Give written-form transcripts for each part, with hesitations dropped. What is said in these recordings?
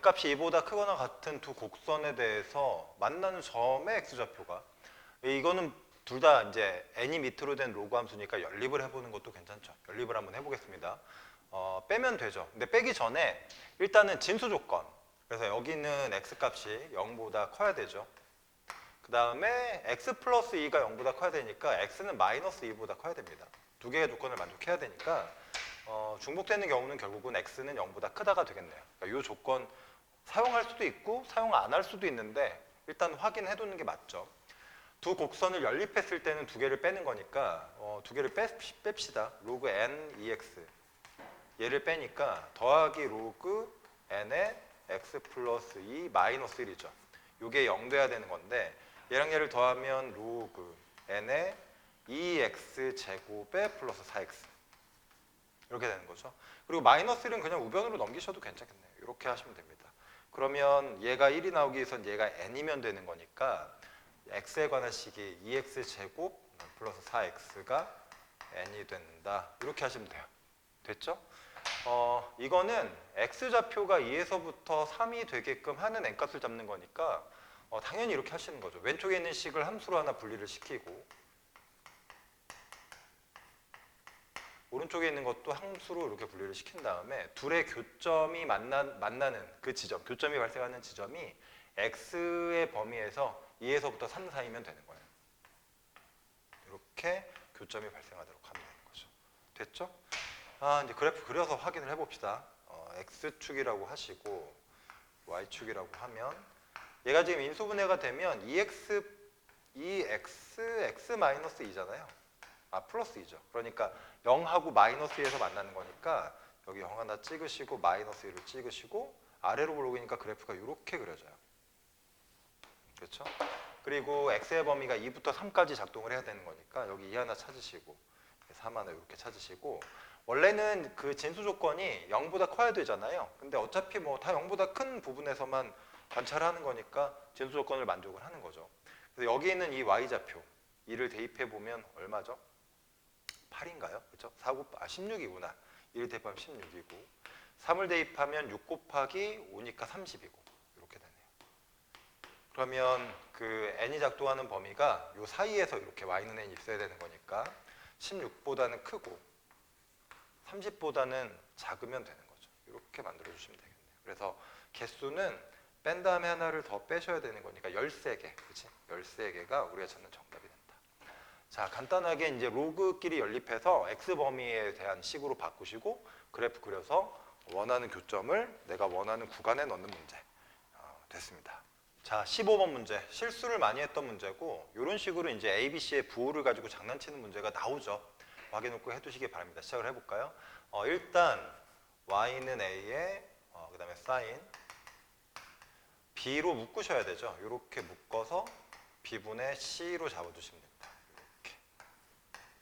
값이 2보다 크거나 같은 두 곡선에 대해서 만나는 점의 x좌표가, 이거는 둘 다 이제 n이 밑으로 된 로그 함수니까 연립을 해보는 것도 괜찮죠. 연립을 한번 해보겠습니다. 빼면 되죠. 근데 빼기 전에 일단은 진수 조건, 그래서 여기는 x값이 0보다 커야 되죠. 그 다음에 x 플러스 2가 0보다 커야 되니까 x는 마이너스 2보다 커야 됩니다. 두 개의 조건을 만족해야 되니까 중복되는 경우는 결국은 x는 0보다 크다가 되겠네요. 그러니까 이 조건 사용할 수도 있고 사용 안 할 수도 있는데 일단 확인해 두는 게 맞죠. 두 곡선을 연립했을 때는 두 개를 빼는 거니까 두 개를 뺍시다. 로그 n ex 얘를 빼니까 더하기 로그 n의 x 플러스 2 마이너스 1이죠. 이게 0 돼야 되는 건데 얘랑 얘를 더하면 로그 n의 2x 제곱에 플러스 4x 이렇게 되는 거죠. 그리고 마이너스 1은 그냥 우변으로 넘기셔도 괜찮겠네요. 이렇게 하시면 됩니다. 그러면 얘가 1이 나오기 위해선 얘가 n이면 되는 거니까 x에 관한 식이 2x 제곱 플러스 4x가 n이 된다. 이렇게 하시면 돼요. 됐죠? 이거는 x좌표가 2에서부터 3이 되게끔 하는 n값을 잡는 거니까 당연히 이렇게 하시는 거죠. 왼쪽에 있는 식을 함수로 하나 분리를 시키고 오른쪽에 있는 것도 함수로 이렇게 분리를 시킨 다음에 둘의 교점이 만나는 그 지점, 교점이 발생하는 지점이 x의 범위에서 2에서부터 3 사이면 되는 거예요. 이렇게 교점이 발생하도록 하면 되는 거죠. 됐죠? 이제 그래프 그려서 확인을 해봅시다. x축이라고 하시고 y축이라고 하면 얘가 지금 인수분해가 되면 2x x 마이너스 2잖아요. 플러스 2죠. 그러니까 0하고 마이너스 2에서 만나는 거니까 여기 0 하나 찍으시고 마이너스 1을 찍으시고 아래로 올라오니까 그래프가 이렇게 그려져요. 그렇죠? 그리고 x의 범위가 2부터 3까지 작동을 해야 되는 거니까 여기 2 하나 찾으시고 3 하나 이렇게 찾으시고 원래는 그 진수 조건이 0보다 커야 되잖아요. 근데 어차피 뭐 다 0보다 큰 부분에서만 관찰하는 거니까 진수 조건을 만족을 하는 거죠. 그래서 여기 있는 이 y좌표 2를 대입해 보면 얼마죠? 8인가요? 그렇죠? 16이구나. 1을 대입하면 16이고 3을 대입하면 6 곱하기 5니까 30이고 이렇게 되네요. 그러면 그 n이 작동하는 범위가 이 사이에서 이렇게 y는 n이 있어야 되는 거니까 16보다는 크고 30보다는 작으면 되는 거죠. 이렇게 만들어 주시면 되겠네요. 그래서 개수는 뺀 다음에 하나를 더 빼셔야 되는 거니까 13개, 그치? 13개가 우리가 찾는 정답이 된다. 자, 간단하게 이제 로그끼리 연립해서 x 범위에 대한 식으로 바꾸시고 그래프 그려서 원하는 교점을 내가 원하는 구간에 넣는 문제 됐습니다. 자, 15번 문제. 실수를 많이 했던 문제고 이런 식으로 이제 A, B, C의 부호를 가지고 장난치는 문제가 나오죠. 확인놓고 해두시기 바랍니다. 시작을 해볼까요? 일단 y는 a에 그 다음에 sin b로 묶으셔야 되죠. 이렇게 묶어서 b분의 c로 잡아주시면 됩니다. 이렇게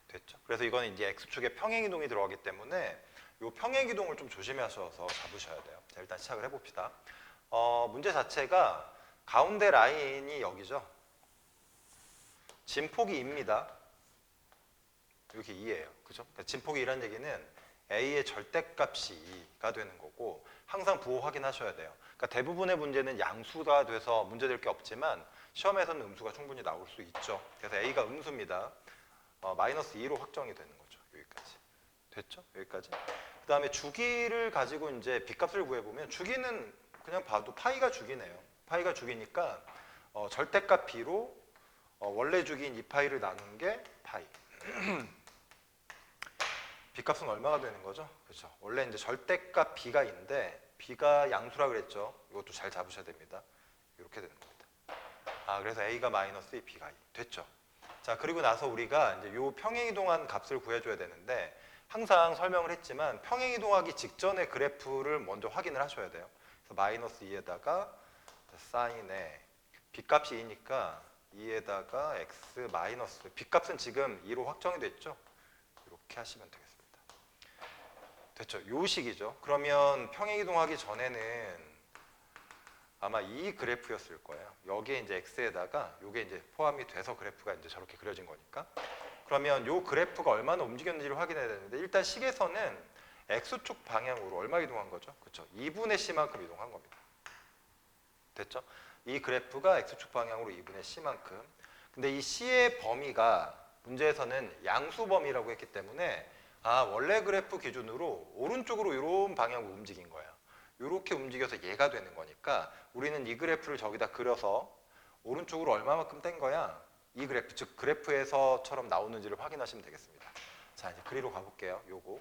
됐죠. 그래서 이거는 이제 x축에 평행이동이 들어가기 때문에 이 평행이동을 좀 조심하셔서 잡으셔야 돼요. 자, 일단 시작을 해봅시다. 문제 자체가 가운데 라인이 여기죠. 진폭이 2입니다. 이렇게 2예요. 그죠? 그러니까 진폭이 2라는 얘기는 A의 절대값이 2가 되는 거고 항상 부호 확인하셔야 돼요. 그러니까 대부분의 문제는 양수가 돼서 문제될 게 없지만 시험에서는 음수가 충분히 나올 수 있죠. 그래서 A가 음수입니다. 마이너스 2로 확정이 되는 거죠. 여기까지. 됐죠? 여기까지. 그 다음에 주기를 가지고 이제 B값을 구해보면 주기는 그냥 봐도 파이가 주기네요. 파이가 주기니까 절대값 B로 원래 주기인 2파이를 나눈 게 파이. B값은 얼마가 되는 거죠? 그렇죠. 원래 이제 절대값 B가 인데 B가 양수라 그랬죠. 이것도 잘 잡으셔야 됩니다. 이렇게 되는 겁니다. 그래서 A가 마이너스 2, B가 2. 됐죠. 자, 그리고 나서 우리가 이제 요 평행이동한 값을 구해줘야 되는데 항상 설명을 했지만 평행이동하기 직전에 그래프를 먼저 확인을 하셔야 돼요. 그래서 마이너스 2에다가 사인에 B값이 2니까 2에다가 x 마이너스 B값은 지금 2로 확정이 됐죠? 이렇게 하시면 되겠습니다. 됐죠? 요 식이죠. 그러면 평행이동하기 전에는 아마 이 그래프였을 거예요. 여기에 이제 x에다가 요게 이제 포함이 돼서 그래프가 이제 저렇게 그려진 거니까. 그러면 요 그래프가 얼마나 움직였는지를 확인해야 되는데 일단 식에서는 x축 방향으로 얼마 이동한 거죠? 그렇죠? 2분의 c만큼 이동한 겁니다. 됐죠? 이 그래프가 x축 방향으로 2분의 c만큼. 근데 이 c의 범위가 문제에서는 양수 범위라고 했기 때문에 원래 그래프 기준으로 오른쪽으로 이런 방향으로 움직인 거예요. 이렇게 움직여서 얘가 되는 거니까 우리는 이 그래프를 저기다 그려서 오른쪽으로 얼마만큼 뗀 거야? 이 그래프, 즉 그래프에서처럼 나오는지를 확인하시면 되겠습니다. 자, 이제 그리로 가볼게요. 요거.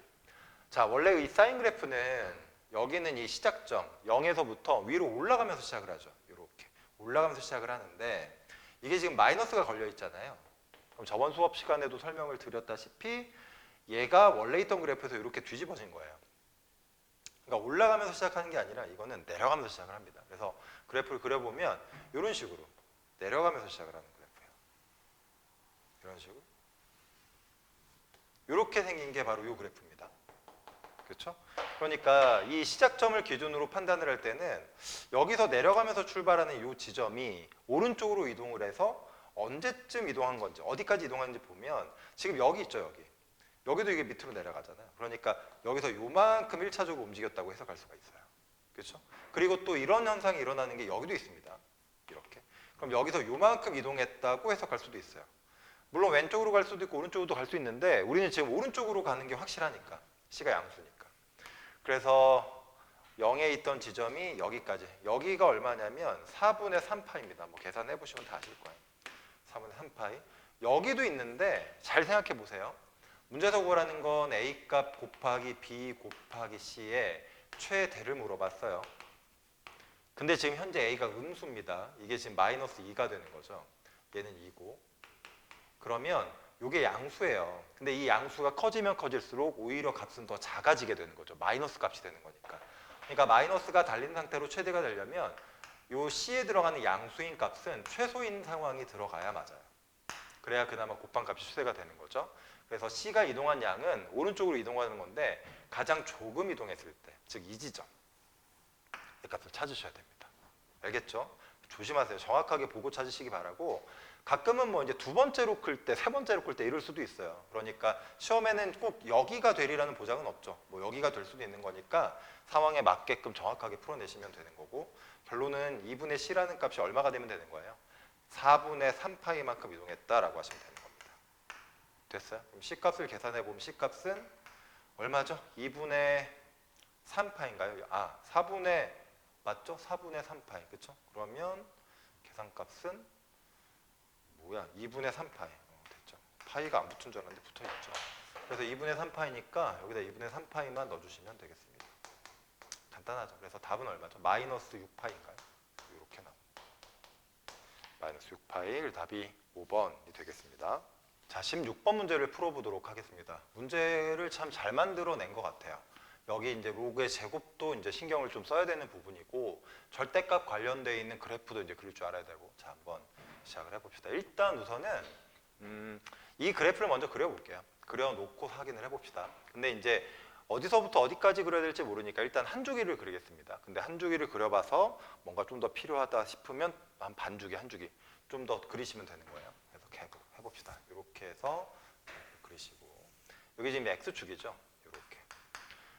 자, 원래 이 사인 그래프는 여기는 이 시작점 0에서부터 위로 올라가면서 시작을 하죠. 이렇게 올라가면서 시작을 하는데 이게 지금 마이너스가 걸려 있잖아요. 그럼 저번 수업 시간에도 설명을 드렸다시피 얘가 원래 있던 그래프에서 이렇게 뒤집어진 거예요. 그러니까 올라가면서 시작하는 게 아니라 이거는 내려가면서 시작을 합니다. 그래서 그래프를 그려보면 이런 식으로 내려가면서 시작을 하는 그래프예요. 이런 식으로. 이렇게 생긴 게 바로 이 그래프입니다. 그렇죠? 그러니까 이 시작점을 기준으로 판단을 할 때는 여기서 내려가면서 출발하는 이 지점이 오른쪽으로 이동을 해서 언제쯤 이동한 건지 어디까지 이동하는지 보면 지금 여기 있죠. 여기도 이게 밑으로 내려가잖아요. 그러니까 여기서 요만큼 1차적으로 움직였다고 해석할 수가 있어요. 그렇죠? 그리고 또 이런 현상이 일어나는 게 여기도 있습니다. 이렇게. 그럼 여기서 요만큼 이동했다고 해석할 수도 있어요. 물론 왼쪽으로 갈 수도 있고 오른쪽으로도 갈 수 있는데 우리는 지금 오른쪽으로 가는 게 확실하니까 C가 양수니까. 그래서 0에 있던 지점이 여기까지. 여기가 얼마냐면 4분의 3파입니다. 뭐 계산해 보시면 다 아실 거예요. 4분의 3파이. 여기도 있는데 잘 생각해 보세요. 문제에서 구하라는 건 A 값 곱하기 B 곱하기 C의 최대를 물어봤어요. 근데 지금 현재 A가 음수입니다. 이게 지금 마이너스 2가 되는 거죠. 얘는 2고. 그러면 이게 양수예요. 근데 이 양수가 커지면 커질수록 오히려 값은 더 작아지게 되는 거죠. 마이너스 값이 되는 거니까. 그러니까 마이너스가 달린 상태로 최대가 되려면 이 C에 들어가는 양수인 값은 최소인 상황이 들어가야 맞아요. 그래야 그나마 곱한 값이 최대가 되는 거죠. 그래서 C가 이동한 양은 오른쪽으로 이동하는 건데 가장 조금 이동했을 때, 즉 이 지점 이 값을 찾으셔야 됩니다. 알겠죠? 조심하세요. 정확하게 보고 찾으시기 바라고. 가끔은 뭐 이제 두 번째로 클 때, 세 번째로 클 때 이럴 수도 있어요. 그러니까 시험에는 꼭 여기가 되리라는 보장은 없죠. 뭐 여기가 될 수도 있는 거니까 상황에 맞게끔 정확하게 풀어내시면 되는 거고, 결론은 2분의 C라는 값이 얼마가 되면 되는 거예요? 4분의 3파이만큼 이동했다라고 하시면 되는 겁니다. 됐어요? 그럼 C값을 계산해 보면 C값은 얼마죠? 2분의 3파인가요? 4분의 맞죠? 4분의 3파이. 그렇죠? 그러면 계산값은 뭐야? 2분의 3파이. 됐죠? 파이가 안 붙은 줄 알았는데 붙어 있죠. 그래서 2분의 3파이니까 여기다 2분의 3파이만 넣어주시면 되겠습니다. 간단하죠. 그래서 답은 얼마죠? 마이너스 6파이인가요? 이렇게 나옵니다. 마이너스 6파이. 답이 5번이 되겠습니다. 자, 16번 문제를 풀어보도록 하겠습니다. 문제를 참 잘 만들어낸 것 같아요. 여기 이제 로그의 제곱도 이제 신경을 좀 써야 되는 부분이고, 절대값 관련되어 있는 그래프도 이제 그릴 줄 알아야 되고. 자, 한번 시작을 해봅시다. 일단 우선은 이 그래프를 먼저 그려볼게요. 그려놓고 확인을 해봅시다. 근데 이제 어디서부터 어디까지 그려야 될지 모르니까 일단 한 주기를 그리겠습니다. 근데 한 주기를 그려봐서 뭔가 좀 더 필요하다 싶으면 한 반 주기, 한 주기 좀 더 그리시면 되는 거예요. 그래서 이렇게 해봅시다. 이렇게 해서 그리시고, 여기 지금 X축이죠. 이렇게.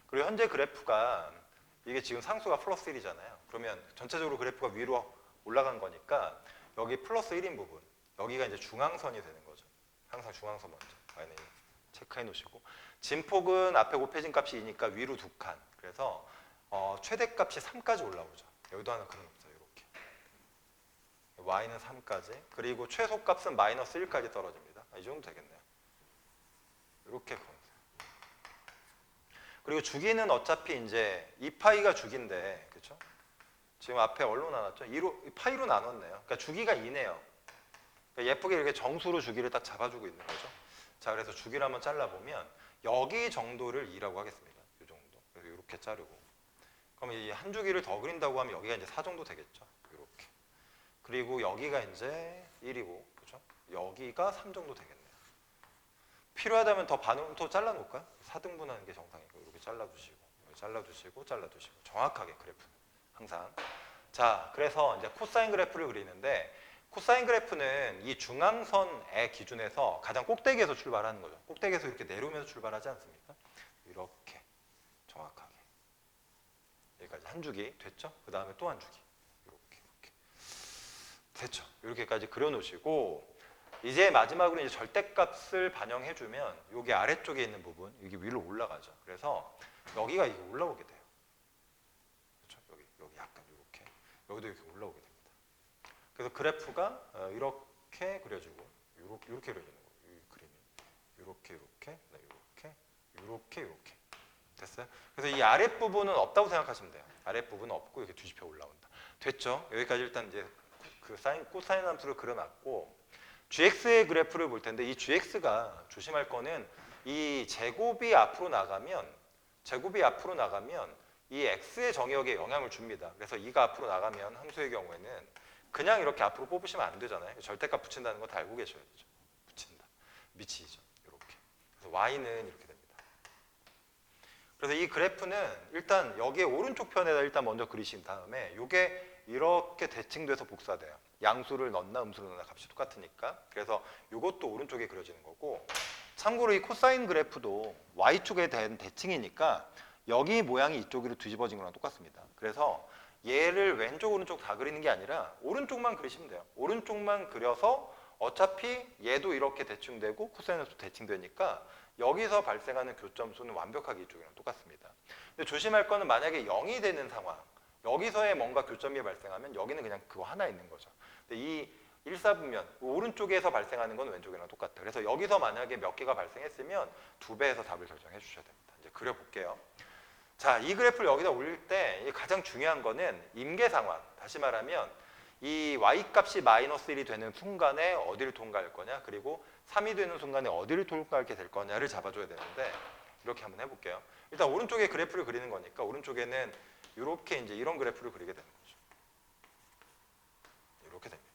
그리고 현재 그래프가 이게 지금 상수가 플러스 1이잖아요. 그러면 전체적으로 그래프가 위로 올라간 거니까 여기 플러스 1인 부분, 여기가 이제 중앙선이 되는 거죠. 항상 중앙선 먼저 체크해 놓으시고, 진폭은 앞에 곱해진 값이 2니까 위로 2칸. 그래서 최대값이 3까지 올라오죠. 여기도 하나 그려놓자. 이렇게 y는 3까지. 그리고 최소값은 마이너스 1까지 떨어집니다. 이 정도 되겠네요. 이렇게 그려놓으세요. 그리고 주기는 어차피 이제 2파이가 주기인데, 그렇죠? 지금 앞에 얼로 나눴죠? 2파이로 나눴네요. 그러니까 주기가 2네요. 그러니까 예쁘게 이렇게 정수로 주기를 딱 잡아주고 있는 거죠. 자, 그래서 주기를 한번 잘라보면 여기 정도를 2라고 하겠습니다. 이 정도. 그래서 이렇게 자르고. 그럼 이 한 주기를 더 그린다고 하면 여기가 이제 4 정도 되겠죠. 이렇게. 그리고 여기가 이제 1이고, 그죠? 여기가 3 정도 되겠네요. 필요하다면 더 반으로 더 잘라놓을까요? 4등분하는 게 정상이고, 이렇게 잘라주시고, 잘라주시고, 잘라주시고. 정확하게 그래프는 항상. 자, 그래서 이제 코사인 그래프를 그리는데, 코사인 그래프는 이 중앙선의 기준에서 가장 꼭대기에서 출발하는 거죠. 꼭대기에서 이렇게 내려오면서 출발하지 않습니까? 이렇게 정확하게 여기까지 한 주기 됐죠? 그 다음에 또 한 주기 이렇게 됐죠. 이렇게까지 그려놓으시고 이제 마지막으로 이제 절대값을 반영해주면 여기 아래쪽에 있는 부분 여기 위로 올라가죠. 그래서 여기가 이게 올라오게 돼요. 그렇죠? 여기 약간 이렇게 여기도 이렇게 올라오게 됩니다. 그래서 그래프가 이렇게 그려지고 이렇게 그려지는 거예요. 이 그림이 이렇게 됐어요? 그래서 이 아랫부분은 없다고 생각하시면 돼요. 아랫부분은 없고 이렇게 뒤집혀 올라온다. 됐죠? 여기까지 일단 이제 그 코사인 함수를 그려놨고 gx의 그래프를 볼 텐데 이 gx가 조심할 거는 이 제곱이 앞으로 나가면 이 x의 정의역에 영향을 줍니다. 그래서 이가 앞으로 나가면 함수의 경우에는 그냥 이렇게 앞으로 뽑으시면 안 되잖아요. 절대값 붙인다는 거 다 알고 계셔야 되죠. 붙인다. 미치죠. 이렇게. 그래서 y는 이렇게 됩니다. 그래서 이 그래프는 일단 여기에 오른쪽 편에다 일단 먼저 그리신 다음에 이게 이렇게 대칭돼서 복사돼요. 양수를 넣나 음수를 넣나 값이 똑같으니까. 그래서 이것도 오른쪽에 그려지는 거고 참고로 이 코사인 그래프도 y축에 대한 대칭이니까 여기 모양이 이쪽으로 뒤집어진 거랑 똑같습니다. 그래서 얘를 왼쪽 오른쪽 다 그리는 게 아니라 오른쪽만 그리시면 돼요. 오른쪽만 그려서 어차피 얘도 이렇게 대칭되고 코사인도 대칭되니까 여기서 발생하는 교점수는 완벽하게 이쪽이랑 똑같습니다. 근데 조심할 거는 만약에 0이 되는 상황 여기서의 뭔가 교점이 발생하면 여기는 그냥 그거 하나 있는 거죠. 근데 이 1사분면 오른쪽에서 발생하는 건 왼쪽이랑 똑같아요. 그래서 여기서 만약에 몇 개가 발생했으면 2배에서 답을 결정해 주셔야 됩니다. 이제 그려볼게요. 자, 이 그래프를 여기다 올릴 때 가장 중요한 거는 임계 상황. 다시 말하면 이 y값이 마이너스 1이 되는 순간에 어디를 통과할 거냐, 그리고 3이 되는 순간에 어디를 통과하게 될 거냐를 잡아줘야 되는데 이렇게 한번 해볼게요. 일단 오른쪽에 그래프를 그리는 거니까 오른쪽에는 이렇게 이제 이런 그래프를 그리게 되는 거죠. 이렇게 됩니다.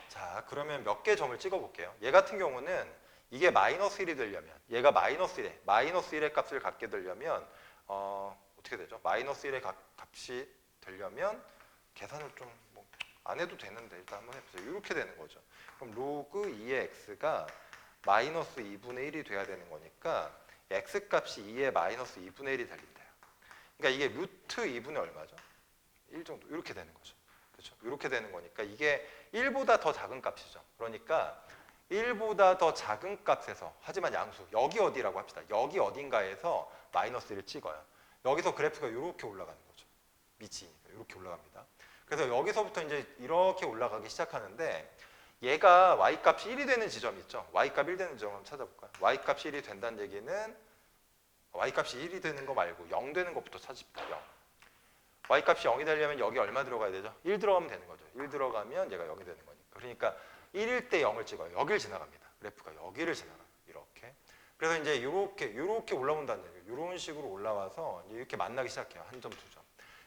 자, 그러면 몇 개 점을 찍어볼게요. 얘 같은 경우는 이게 마이너스 1이 되려면 얘가 마이너스 1의 값을 갖게 되려면 어떻게 되죠? 마이너스 1의 값이 되려면 계산을 좀 안 해도 되는데 일단 한번 해보세요. 이렇게 되는 거죠. 그럼 로그 2의 x가 마이너스 2분의 1이 돼야 되는 거니까 x값이 2의 마이너스 2분의 1이 달린대요. 그러니까 이게 루트 2분의 얼마죠? 1 정도 이렇게 되는 거죠. 그렇죠? 이렇게 되는 거니까 이게 1보다 더 작은 값이죠. 그러니까 1보다 더 작은 값에서 하지만 양수 여기 어디라고 합시다. 여기 어딘가에서 마이너스를 찍어요. 여기서 그래프가 이렇게 올라가는 거죠. 미치니까 이렇게 올라갑니다. 그래서 여기서부터 이제 이렇게 올라가기 시작하는데 얘가 y값이 1이 되는 지점이 있죠. y값 1 되는 지점 한번 찾아볼까요? y값이 1이 된다는 얘기는 y값이 1이 되는 거 말고 0 되는 것부터 찾읍시다. 0. y값이 0이 되려면 여기 얼마 들어가야 되죠? 1 들어가면 되는 거죠. 1 들어가면 얘가 0이 되는 거니까. 그러니까 1일 때 0을 찍어요. 여기를 지나갑니다. 그래프가 여기를 지나가요. 이렇게. 그래서 이제 이렇게 올라온다는 얘기예요. 이런 식으로 올라와서 이렇게 만나기 시작해요. 한 점, 두 점.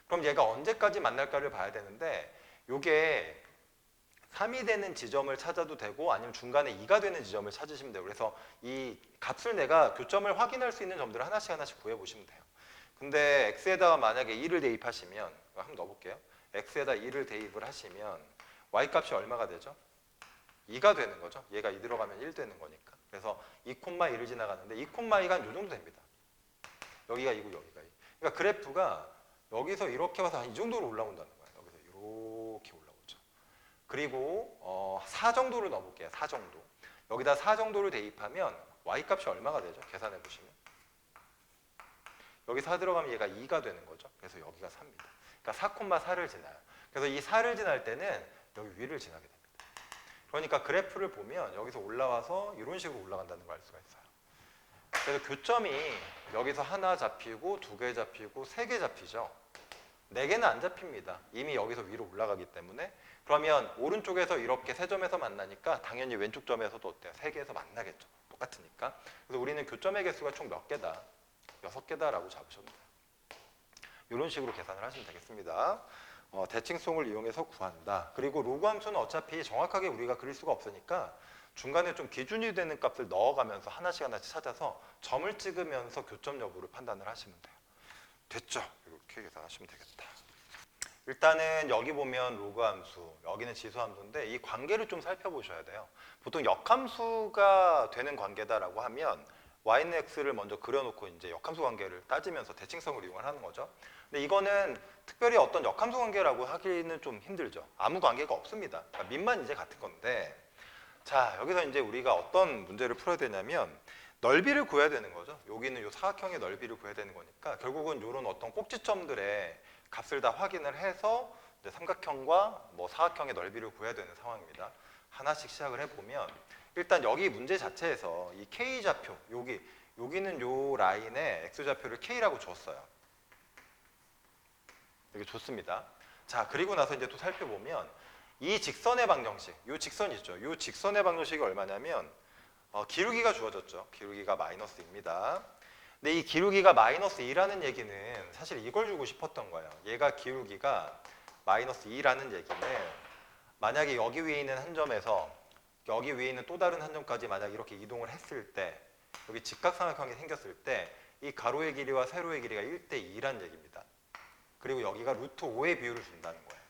그럼 얘가 언제까지 만날까를 봐야 되는데 이게 3이 되는 지점을 찾아도 되고 아니면 중간에 2가 되는 지점을 찾으시면 돼요. 그래서 이 값을 내가 교점을 확인할 수 있는 점들을 하나씩 구해보시면 돼요. 근데 x에다가 만약에 2를 대입하시면 한번 넣어볼게요. x에다 2를 대입을 하시면 y값이 얼마가 되죠? 2가 되는 거죠. 얘가 2 들어가면 1 되는 거니까. 그래서 2,2를 지나가는데 2,2가 한 요 정도 됩니다. 여기가 2고 여기가 2. 그러니까 그래프가 여기서 이렇게 와서 한 이 정도로 올라온다는 거예요. 여기서 이렇게 올라오죠. 그리고 4 정도를 넣어볼게요. 4 정도. 여기다 4 정도를 대입하면 y값이 얼마가 되죠? 계산해 보시면. 여기 4 들어가면 얘가 2가 되는 거죠. 그래서 여기가 4입니다. 그러니까 4,4를 지나요. 그래서 이 4를 지날 때는 여기 위를 지나게 됩니다. 그러니까 그래프를 보면 여기서 올라와서 이런 식으로 올라간다는 걸 알 수가 있어요. 그래서 교점이 여기서 하나 잡히고 2개 잡히고 3개 잡히죠. 4개는 안 잡힙니다. 이미 여기서 위로 올라가기 때문에. 그러면 오른쪽에서 이렇게 3점에서 만나니까 당연히 왼쪽 점에서도 어때요? 3개에서 만나겠죠. 똑같으니까. 그래서 우리는 교점의 개수가 총 몇 개다? 6개다라고 잡으셔도 돼요. 이런 식으로 계산을 하시면 되겠습니다. 대칭성을 이용해서 구한다. 그리고 로그 함수는 어차피 정확하게 우리가 그릴 수가 없으니까 중간에 좀 기준이 되는 값을 넣어가면서 하나씩 찾아서 점을 찍으면서 교점 여부를 판단을 하시면 돼요. 됐죠? 이렇게 계산하시면 되겠다. 일단은 여기 보면 로그 함수, 여기는 지수 함수인데 이 관계를 좀 살펴보셔야 돼요. 보통 역함수가 되는 관계다라고 하면 y는 x를 먼저 그려놓고 이제 역함수 관계를 따지면서 대칭성을 이용을 하는 거죠. 근데 이거는 특별히 어떤 역함수 관계라고 하기는 좀 힘들죠. 아무 관계가 없습니다. 그러니까 밑만 이제 같은 건데, 자 여기서 이제 우리가 어떤 문제를 풀어야 되냐면 넓이를 구해야 되는 거죠. 여기는 요 사각형의 넓이를 구해야 되는 거니까 결국은 이런 어떤 꼭지점들의 값을 다 확인을 해서 이제 삼각형과 뭐 사각형의 넓이를 구해야 되는 상황입니다. 하나씩 시작을 해보면 일단 여기 문제 자체에서 이 k 좌표 여기는 요 라인에 x 좌표를 k라고 줬어요. 이게 좋습니다. 자 그리고 나서 이제 또 살펴보면 이 직선의 방정식, 요 직선 있죠. 요 직선의 방정식이 얼마냐면 기울기가 주어졌죠. 기울기가 마이너스입니다. 근데 이 기울기가 마이너스 2라는 얘기는 사실 이걸 주고 싶었던 거예요. 얘가 기울기가 마이너스 2라는 얘기는 만약에 여기 위에 있는 한 점에서 여기 위에 있는 또 다른 한 점까지 만약 이렇게 이동을 했을 때 여기 직각삼각형이 생겼을 때 이 가로의 길이와 세로의 길이가 1대2라는 얘기입니다. 그리고 여기가 루트 5의 비율을 준다는 거예요.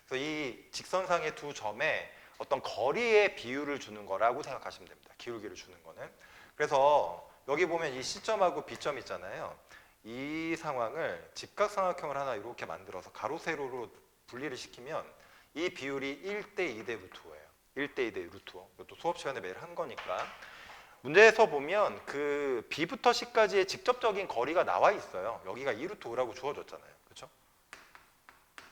그래서 이 직선상의 두 점에 어떤 거리의 비율을 주는 거라고 생각하시면 됩니다. 기울기를 주는 거는. 그래서 여기 보면 이 C점하고 B점 있잖아요. 이 상황을 직각삼각형을 하나 이렇게 만들어서 가로 세로로 분리를 시키면 이 비율이 1대2 대 루트 5예요. 1대2 대 루트 5. 이것도 수업 시간에 매일 한 거니까. 문제에서 보면 그 B부터 C까지의 직접적인 거리가 나와 있어요. 여기가 2 루트 5라고 주어졌잖아요. 그렇죠?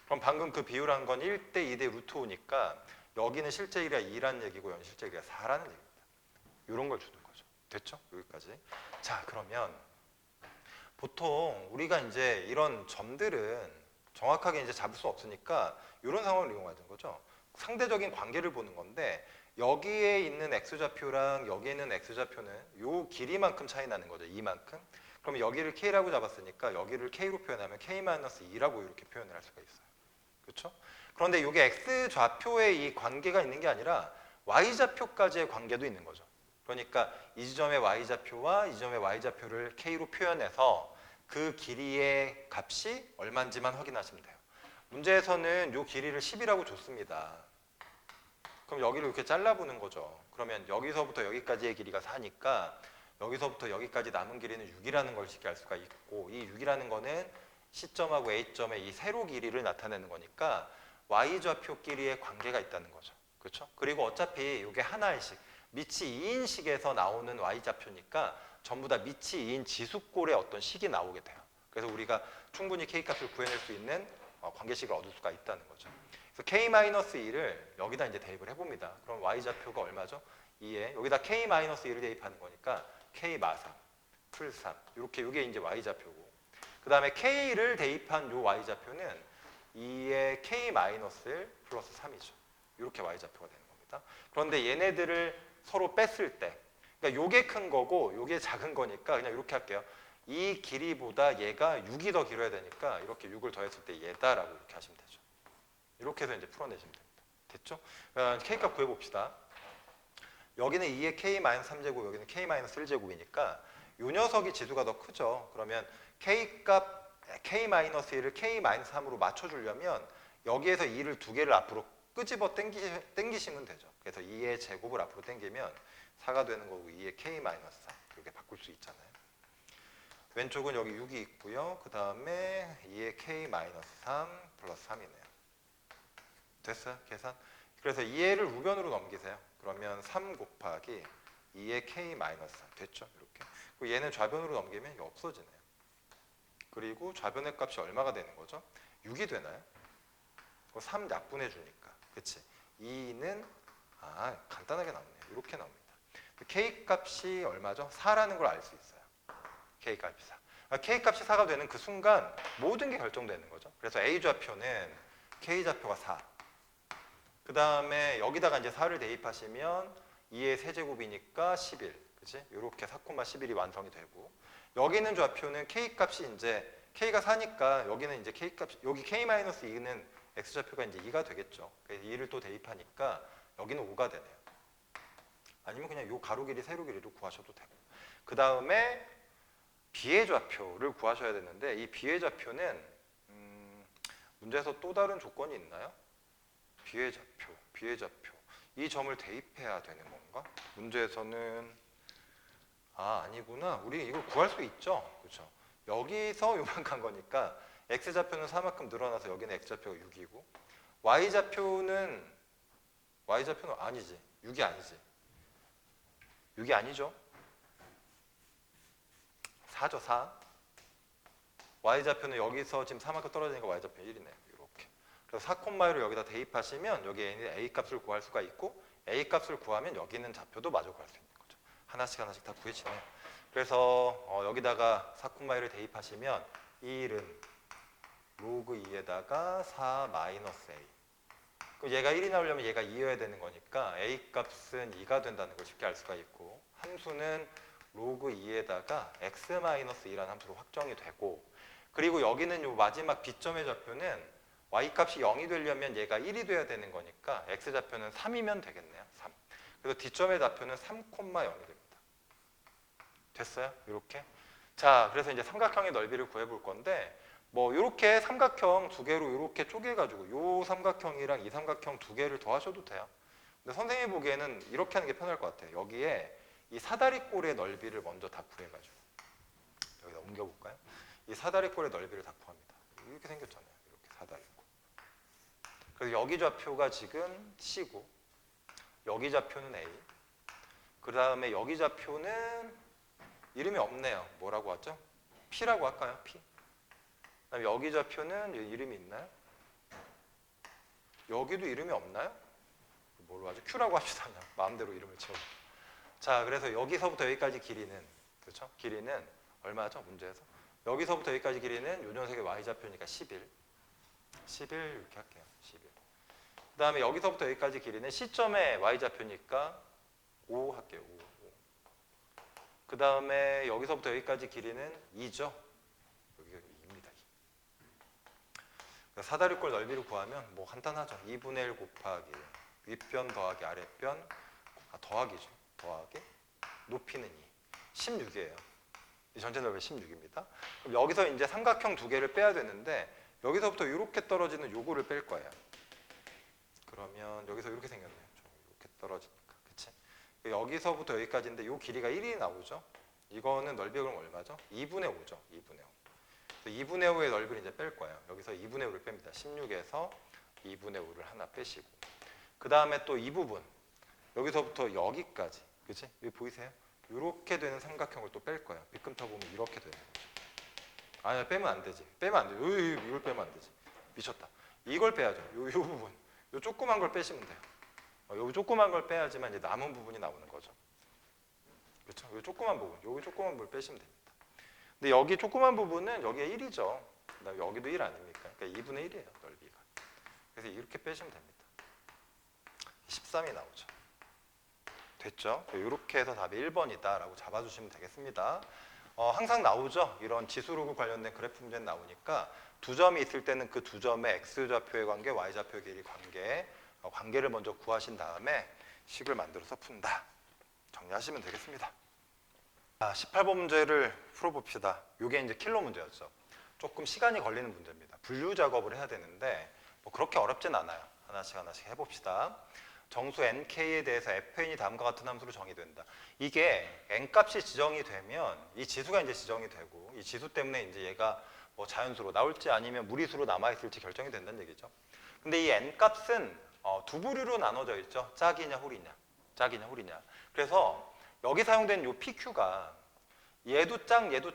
그럼 방금 그 비율한 건 1대2 대 루트 5니까 여기는 실제 길이가 2라는 얘기고 여기 실제 길이가 4라는 얘기입니다. 이런 걸 주는 거죠. 됐죠? 여기까지. 자, 그러면 보통 우리가 이제 이런 점들은 정확하게 이제 잡을 수 없으니까 이런 상황을 이용하는 거죠. 상대적인 관계를 보는 건데 여기에 있는 x좌표랑 여기에 있는 x좌표는 요 길이만큼 차이 나는 거죠. 이만큼. 그럼 여기를 k라고 잡았으니까 여기를 k로 표현하면 k-2라고 이렇게 표현을 할 수가 있어요. 그렇죠? 그런데 이게 x좌표에 이 관계가 있는 게 아니라 y좌표까지의 관계도 있는 거죠. 그러니까 이 지점의 y좌표와 이 지점의 y좌표를 k로 표현해서 그 길이의 값이 얼마인지만 확인하시면 돼요. 문제에서는 이 길이를 10이라고 줬습니다. 그럼 여기를 이렇게 잘라보는 거죠. 그러면 여기서부터 여기까지의 길이가 4니까 여기서부터 여기까지 남은 길이는 6이라는 걸 쉽게 알 수가 있고 이 6이라는 거는 C점하고 A점의 이 세로 길이를 나타내는 거니까 Y좌표 길이의 관계가 있다는 거죠. 그렇죠? 그리고 어차피 이게 하나의식, 밑이 2인식에서 나오는 Y좌표니까 전부 다 밑이 2인 지수꼴의 어떤 식이 나오게 돼요. 그래서 우리가 충분히 K값을 구해낼 수 있는 관계식을 얻을 수가 있다는 거죠. 그래서 K-2를 여기다 이제 대입을 해봅니다. 그럼 Y좌표가 얼마죠? 2에 여기다 K-2를 대입하는 거니까 K-3, 풀 3 이렇게 이게 이제 Y좌표고 그 다음에 K를 대입한 요 Y좌표는 2에 K-1 플러스 3이죠. 이렇게 Y좌표가 되는 겁니다. 그런데 얘네들을 서로 뺐을 때 그러니까 요게 큰 거고 요게 작은 거니까 그냥 이렇게 할게요. 이 길이보다 얘가 6이 더 길어야 되니까 이렇게 6을 더했을 때 얘다라고 이렇게 하시면 되죠. 이렇게 해서 이제 풀어내시면 됩니다. 됐죠? K값 구해봅시다. 여기는 2의 K-3제곱, 여기는 K-1제곱이니까 이 녀석이 지수가 더 크죠. 그러면 K값 K-1을 K-3으로 맞춰주려면 여기에서 2를 두 개를 앞으로 끄집어 당기시면 되죠. 그래서 2의 제곱을 앞으로 당기면 4가 되는 거고 2의 K-3 이렇게 바꿀 수 있잖아요. 왼쪽은 여기 6이 있고요. 그 다음에 2의 K-3 플러스 3이네요. 됐어요? 계산? 그래서 2를 우변으로 넘기세요. 그러면 3 곱하기 2의 K-3 됐죠? 이렇게. 그리고 얘는 좌변으로 넘기면 이게 없어지네요. 그리고 좌변의 값이 얼마가 되는 거죠? 6이 되나요? 3 약분해 주니까. 그치? 2는 간단하게 나오네요. 이렇게 나옵니다. K 값이 얼마죠? 4라는 걸 알 수 있어요. K 값이 4. K 값이 4가 되는 그 순간 모든 게 결정되는 거죠. 그래서 A 좌표는 K 좌표가 4. 그 다음에 여기다가 이제 4를 대입하시면 2의 세제곱이니까 11. 그치? 이렇게 4,11이 완성이 되고 여기 있는 좌표는 K 값이 이제 K가 4니까 여기는 이제 K 값 여기 K-2는 X 좌표가 이제 2가 되겠죠. 그래서 2를 또 대입하니까 여기는 5가 되네요. 아니면 그냥 요 가로 길이 세로 길이도 구하셔도 되고. 그 다음에 B의 좌표를 구하셔야 되는데 이 B의 좌표는 문제에서 또 다른 조건이 있나요? B의 좌표. 이 점을 대입해야 되는 건가? 문제에서는 아, 아니구나. 우리 이걸 구할 수 있죠. 그렇죠. 여기서 요만한 거니까 x좌표는 4만큼 늘어나서 여기는 x좌표가 6이고 y좌표는 아니지. 6이 아니지. 6이 아니죠. 4죠, 4. y좌표는 여기서 지금 4만큼 떨어지니까 y좌표 1이네요. 이렇게. 그래서 4,1로 여기다 대입하시면 여기 a 값을 구할 수가 있고 a 값을 구하면 여기 있는 좌표도 마저 구할 수 있는 거죠. 하나씩 하나씩 다 구해지네요. 그래서 여기다가 4,1을 대입하시면 1은 로그 2에다가 4 마이너스 a. 그럼 얘가 1이 나오려면 얘가 2여야 되는 거니까 a 값은 2가 된다는 걸 쉽게 알 수가 있고 함수는 로그 2에다가 x 마이너스 2라는 함수로 확정이 되고 그리고 여기는 요 마지막 b점의 좌표는 y 값이 0이 되려면 얘가 1이 돼야 되는 거니까 x 좌표는 3이면 되겠네요. 3. 그래서 d점의 좌표는 3,0이 됩니다. 됐어요? 이렇게. 자, 그래서 이제 삼각형의 넓이를 구해 볼 건데 뭐 이렇게 삼각형 두 개로 이렇게 쪼개가지고 요 삼각형이랑 이 삼각형 두 개를 더하셔도 돼요. 근데 선생님이 보기에는 이렇게 하는 게 편할 것 같아요. 여기에 이 사다리꼴의 넓이를 먼저 다 구해가지고 여기다 옮겨볼까요? 이 사다리꼴의 넓이를 다 구합니다. 이렇게 생겼잖아요. 이렇게 사다리꼴. 그래서 여기 좌표가 지금 C고 여기 좌표는 A. 그 다음에 여기 좌표는 이름이 없네요. 뭐라고 하죠? P라고 할까요? P. 그다음에 여기 좌표는 이름이 있나요? 여기도 이름이 없나요? 뭘로 하죠? Q라고 합시다. 그냥 마음대로 이름을 지어. 자, 그래서 여기서부터 여기까지 길이는 그렇죠? 길이는 얼마죠? 문제에서 여기서부터 여기까지 길이는 요 녀석의 y 좌표니까 11. 11 이렇게 할게요. 11. 그다음에 여기서부터 여기까지 길이는 C점의 y 좌표니까 5 할게요. 5. 그다음에 여기서부터 여기까지 길이는 2죠. 여기가 2입니다. 2. 사다리꼴 넓이를 구하면 뭐 간단하죠. 2분의 1 곱하기 윗변 더하기 아랫변 더하기죠. 더하기 높이는 2. 16이에요. 이 전체 넓이 16입니다. 그럼 여기서 이제 삼각형 두 개를 빼야 되는데 여기서부터 이렇게 떨어지는 요거를 뺄 거예요. 그러면 여기서 이렇게 생겼네요. 이렇게 떨어지니까. 그치? 여기서부터 여기까지인데 요 길이가 1이 나오죠. 이거는 넓이가 그럼 얼마죠? 2분의 5죠. 2분의 5. 2분의 5의 넓이를 이제 뺄 거예요. 여기서 2분의 5를 뺍니다. 16에서 2분의 5를 하나 빼시고. 그 다음에 또 이 부분. 여기서부터 여기까지. 그치? 여기 보이세요? 이렇게 되는 삼각형을 또 뺄 거예요. 밑금터 보면 이렇게 되는 거죠. 아니, 빼면 안 되지. 빼면 안 돼. 이걸 빼면 안 되지. 미쳤다. 이걸 빼야죠. 요 부분. 요 조그만 걸 빼시면 돼요. 요 조그만 걸 빼야지만 이제 남은 부분이 나오는 거죠. 그렇죠? 요 조그만 부분. 요 조그만 부분을 빼시면 됩니다. 근데 여기 조그만 부분은 여기에 1이죠. 그다음에 여기도 1 아닙니까? 그러니까 2분의 1이에요. 넓이가. 그래서 이렇게 빼시면 됩니다. 13이 나오죠. 됐죠? 이렇게 해서 답이 1번이다 라고 잡아주시면 되겠습니다. 항상 나오죠? 이런 지수로그 관련된 그래프 문제는 나오니까 두 점이 있을 때는 그 두 점의 x좌표의 관계, y좌표의 길이 관계, 관계를 먼저 구하신 다음에 식을 만들어서 푼다. 정리하시면 되겠습니다. 18번 문제를 풀어봅시다. 이게 이제 킬러 문제였죠. 조금 시간이 걸리는 문제입니다. 분류 작업을 해야 되는데 뭐 그렇게 어렵진 않아요. 하나씩 하나씩 해봅시다. 정수 nk에 대해서 fn이 다음과 같은 함수로 정의된다. 이게 n값이 지정이 되면 이 지수가 이제 지정이 되고 이 지수 때문에 이제 얘가 뭐 자연수로 나올지 아니면 무리수로 남아있을지 결정이 된다는 얘기죠. 근데 이 n값은 두 부류로 나눠져 있죠. 짝이냐 홀이냐. 짝이냐 홀이냐. 그래서 여기 사용된 이 PQ가 얘도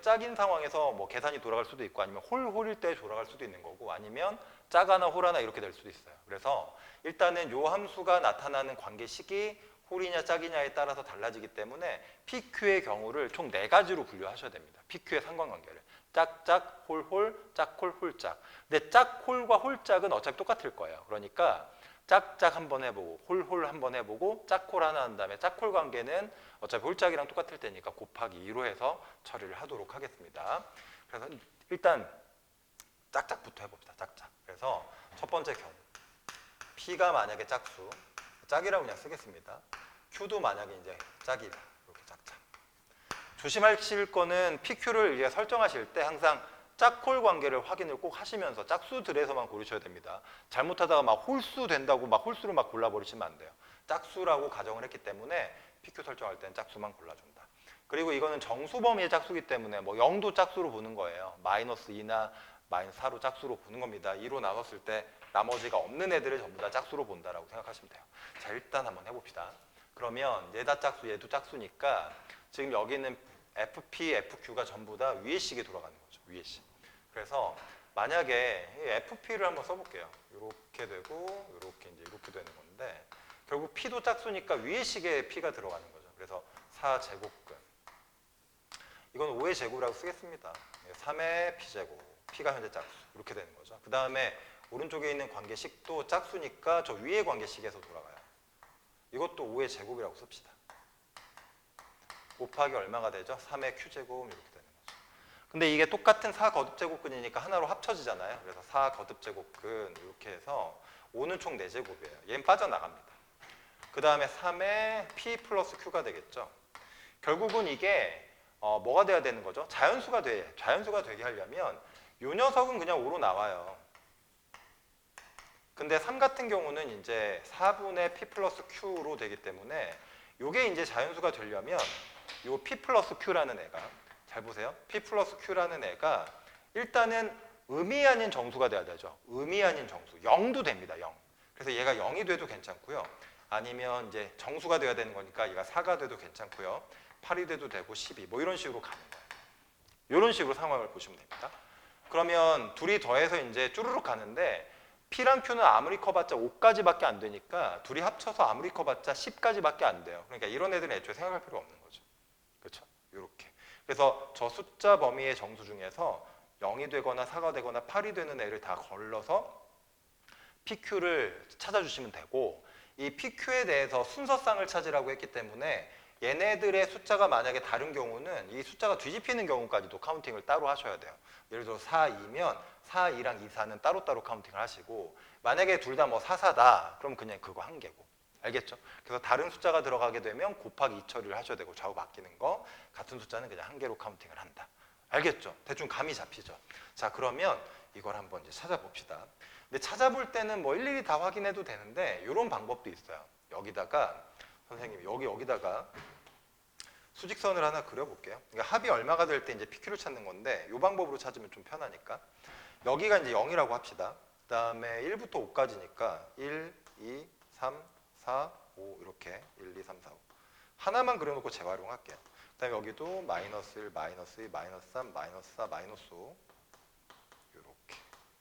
짝인 상황에서 뭐 계산이 돌아갈 수도 있고 아니면 홀일 때 돌아갈 수도 있는 거고 아니면 짝 하나 홀 하나 이렇게 될 수도 있어요. 그래서 일단은 요 함수가 나타나는 관계식이 홀이냐 짝이냐에 따라서 달라지기 때문에 PQ의 경우를 총 4가지로 분류하셔야 됩니다. PQ의 상관관계를. 짝, 홀, 짝, 홀, 짝. 근데 짝, 홀과 홀짝은 어차피 똑같을 거예요. 그러니까 짝 한번 해보고 홀 한번 해보고 짝홀 하나 한 다음에 짝홀 관계는 어차피 홀짝이랑 똑같을 테니까 곱하기 2로 해서 처리를 하도록 하겠습니다. 그래서 일단 짝부터 해봅시다. 짝. 그래서 첫 번째 경우 P가 만약에 짝수, 짝이라고 그냥 쓰겠습니다. Q도 만약에 이제 짝이다. 이렇게 짝. 조심하실 거는 PQ를 이제 설정하실 때 항상 짝홀 관계를 확인을 꼭 하시면서 짝수들에서만 고르셔야 됩니다. 잘못하다가 막 홀수 된다고 막 홀수를 막 골라버리시면 안 돼요. 짝수라고 가정을 했기 때문에 PQ 설정할 때는 짝수만 골라준다. 그리고 이거는 정수 범위의 짝수기 때문에 뭐 0도 짝수로 보는 거예요. 마이너스 2나 마이너스 4로 짝수로 보는 겁니다. 2로 나눴을 때 나머지가 없는 애들을 전부 다 짝수로 본다라고 생각하시면 돼요. 자, 일단 한번 해봅시다. 그러면 얘 다 짝수, 얘도 짝수니까 지금 여기는 FP, FQ가 전부 다 위의 식이 돌아가는 거죠. 위의 식. 그래서 만약에 FP를 한번 써볼게요. 이렇게 되고 이렇게 이제 이렇게 되는 건데 결국 P도 짝수니까 위의 식에 P가 들어가는 거죠. 그래서 4제곱근 이건 5의 제곱이라고 쓰겠습니다. 3의 P제곱, P가 현재 짝수 이렇게 되는 거죠. 그 다음에 오른쪽에 있는 관계식도 짝수니까 저 위의 관계식에서 돌아가요. 이것도 5의 제곱이라고 씁시다. 곱하기 얼마가 되죠? 3의 Q제곱 이렇게 되는 거죠. 근데 이게 똑같은 4거듭제곱근이니까 하나로 합쳐지잖아요. 그래서 4거듭제곱근 이렇게 해서 5는 총 4제곱이에요. 얘는 빠져나갑니다. 그 다음에 3의 P 플러스 Q가 되겠죠. 결국은 이게 뭐가 돼야 되는 거죠? 자연수가 되게 하려면 이 녀석은 그냥 5로 나와요. 근데 3 같은 경우는 이제 4분의 P 플러스 Q로 되기 때문에 이게 이제 자연수가 되려면 이 P 플러스 Q라는 애가 잘 보세요. P 플러스 Q라는 애가 일단은 의미 아닌 정수가 돼야 되죠. 의미 아닌 정수. 0도 됩니다. 0. 그래서 얘가 0이 돼도 괜찮고요. 아니면 이제 정수가 돼야 되는 거니까 얘가 4가 돼도 괜찮고요. 8이 돼도 되고 12 뭐 이런 식으로 가는 거예요. 이런 식으로 상황을 보시면 됩니다. 그러면 둘이 더해서 이제 쭈르륵 가는데 P랑 Q는 아무리 커봤자 5까지밖에 안 되니까 둘이 합쳐서 아무리 커봤자 10까지밖에 안 돼요. 그러니까 이런 애들은 애초에 생각할 필요가 없는 거죠. 그렇죠? 이렇게. 그래서 저 숫자 범위의 정수 중에서 0이 되거나 4가 되거나 8이 되는 애를 다 걸러서 PQ를 찾아주시면 되고 이 PQ에 대해서 순서쌍을 찾으라고 했기 때문에 얘네들의 숫자가 만약에 다른 경우는 이 숫자가 뒤집히는 경우까지도 카운팅을 따로 하셔야 돼요. 예를 들어 4, 2면 4, 2랑 2, 4는 따로따로 카운팅을 하시고 만약에 둘 다 뭐 4, 4다 그럼 그냥 그거 한 개고 알겠죠? 그래서 다른 숫자가 들어가게 되면 곱하기 2 처리를 하셔야 되고 좌우 바뀌는 거 같은 숫자는 그냥 한 개로 카운팅을 한다. 알겠죠? 대충 감이 잡히죠? 자 그러면 이걸 한번 이제 찾아봅시다. 근데 찾아볼 때는 뭐 일일이 다 확인해도 되는데 이런 방법도 있어요. 여기다가 선생님이 여기다가 수직선을 하나 그려볼게요. 그러니까 합이 얼마가 될 때 이제 PQ를 찾는 건데 이 방법으로 찾으면 좀 편하니까 여기가 이제 0이라고 합시다. 그 다음에 1부터 5까지니까 1, 2, 3, 4, 5 이렇게 1, 2, 3, 4, 5 하나만 그려놓고 재활용할게요. 그 다음에 여기도 마이너스 1, 마이너스 2, 마이너스 3, 마이너스 4, 마이너스 5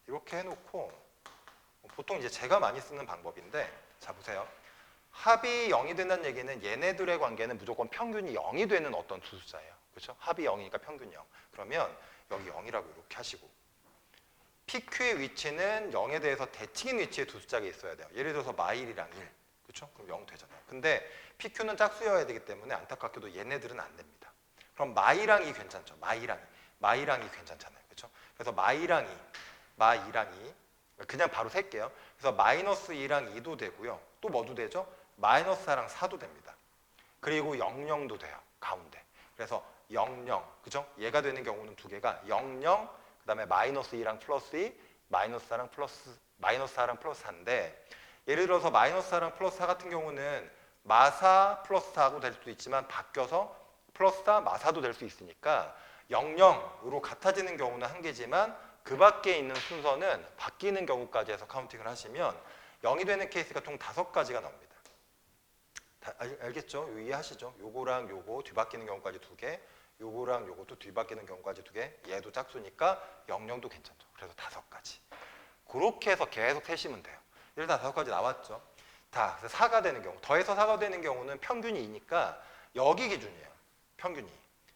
이렇게 해놓고 보통 이제 제가 많이 쓰는 방법인데 자 보세요. 합이 0이 된다는 얘기는 얘네들의 관계는 무조건 평균이 0이 되는 어떤 두 숫자예요. 그렇죠? 합이 0이니까 평균이 0. 그러면 여기 0이라고 이렇게 하시고 PQ의 위치는 0에 대해서 대칭인 위치에 두 숫자가 있어야 돼요. 예를 들어서 마일이랑 1. 그렇죠? 그럼 0 되잖아요. 근데 PQ는 짝수여야 되기 때문에 안타깝게도 얘네들은 안 됩니다. 그럼 마이랑 2 괜찮죠? 마이랑 2 괜찮잖아요. 그렇죠? 그래서 마이랑 2 그냥 바로 셀게요. 그래서 마이너스 2랑 2도 되고요. 또 뭐도 되죠? 마이너스 4랑 4도 됩니다. 그리고 00도 돼요. 가운데. 그래서 00, 그죠? 얘가 되는 경우는 두 개가 00, 그 다음에 마이너스 2랑 플러스 2, 마이너스 4랑 플러스 4인데 예를 들어서 마이너스 4랑 플러스 4 같은 경우는 마사 플러스 4하고 될 수도 있지만 바뀌어서 플러스 4, 마사도 될 수 있으니까 00으로 같아지는 경우는 한 개지만 그 밖에 있는 순서는 바뀌는 경우까지 해서 카운팅을 하시면 0이 되는 케이스가 총 5가지가 나옵니다. 알겠죠? 이해하시죠? 요거랑 요거 뒤바뀌는 경우까지 2개, 요거랑 요것도 뒤바뀌는 경우까지 2개, 얘도 짝수니까 00도 괜찮죠. 그래서 5가지. 그렇게 해서 계속 세시면 돼요. 일단 5가지 나왔죠. 다 4가 되는 경우, 더해서 4가 되는 경우는 평균이 2니까 여기 기준이에요. 평균이.